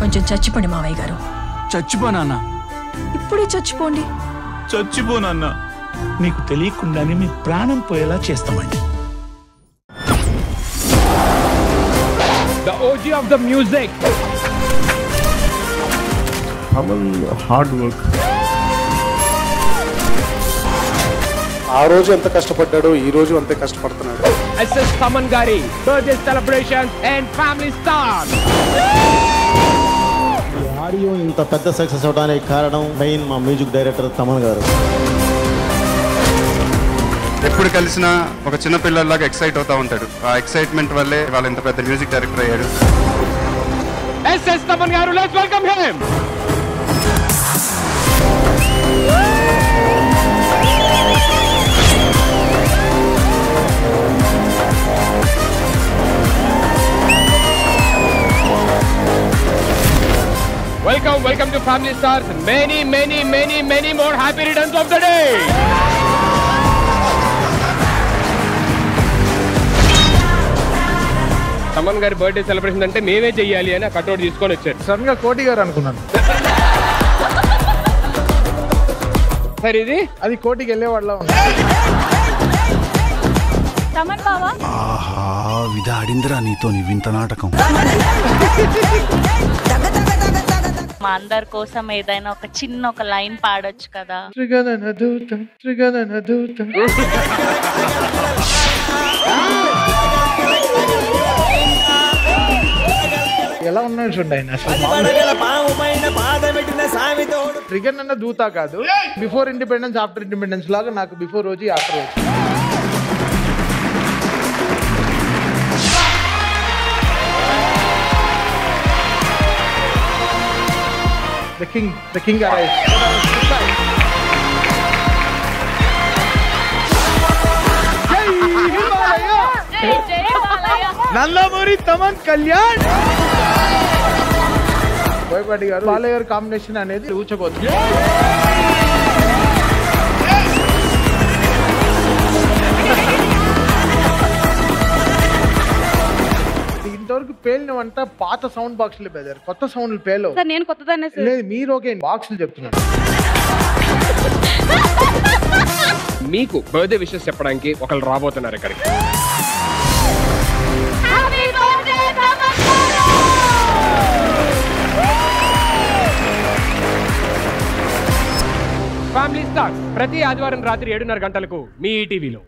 కొంచెం చచ్చిపోండి మావయ్య గారు. చచ్చిపోనా? ఇప్పుడే చచ్చిపోండి. చచ్చిపోనన్నా. మీకు తెలియకుండానే మీ ప్రాణం పోయేలా చేస్తామండి. The OG of the music. Aman hard work. ఆ రోజు ఎంత కష్టపడ్డాడో ఈ రోజు అంతే కష్టపడుతున్నాడు. SS Taman Gari birthday celebrations and family stars. ఈ ఆడియో ఇంత పెద్ద సక్సెస్ అవడానికి కారణం మెయిన్ మా మ్యూజిక్ డైరెక్టర్ తమన్ గారు. ఎప్పుడు కలిసినా ఒక చిన్న పిల్లల్లాగా ఎక్సైట్ అవుతా ఉంటాడు. ఆ ఎక్సైట్మెంట్ వల్లే వాళ్ళు ఇంత పెద్ద మ్యూజిక్ డైరెక్టర్ అయ్యాడు. SS Taman Garu, let's welcome him. Welcome to Family Stars. Many more happy returns of the day. Thaman గారి బర్త్డే సెలబ్రేషన్ అంటే మేమే చెయ్యాలి అని కట్అవుట్ తీసుకొని వచ్చారు. సడన్ గా కోటి గారు అనుకున్నాను. సరే ఇది అది కోటికి వెళ్ళేవాళ్ళ తమన్ బావా. ఆహా, విధాడిందిరా నీతో నీ వింత నాటకం. మా అందరి కోసం ఏదైనా ఒక చిన్న ఒక లైన్ పాడొచ్చు కదా. ఎలా ఉన్నాడు చూడండి ఆయన. ట్రిగర్ అన్న దూతా కాదు. బిఫోర్ ఇండిపెండెన్స్ ఆఫ్టర్ ఇండిపెండెన్స్ లాగా నాకు బిఫోర్ రోజు ఆఫ్టర్ రోజు. The king arrives. Nandamuri Thaman Kalyan. Boyapati గారు బాలయ్య గారు కాంబినేషన్ అనేది ఊచకోతుంది. ఇంతవరకు పేలినవంట పాత సౌండ్ బాక్సులు బెదర్, కొత్త సౌండ్లు పేలవు. నేను కొత్తదాన్ని లేదు, మీరు ఓకే బాక్సులు చెప్తున్నారు. మీకు బర్త్డే విషెస్ చెప్పడానికి ఒకళ్ళు రాబోతున్నారు ఇక్కడికి. ఫ్యామిలీ స్టార్స్ ప్రతి ఆదివారం రాత్రి 7:30 గంటలకు మీ ఈటీవీలో.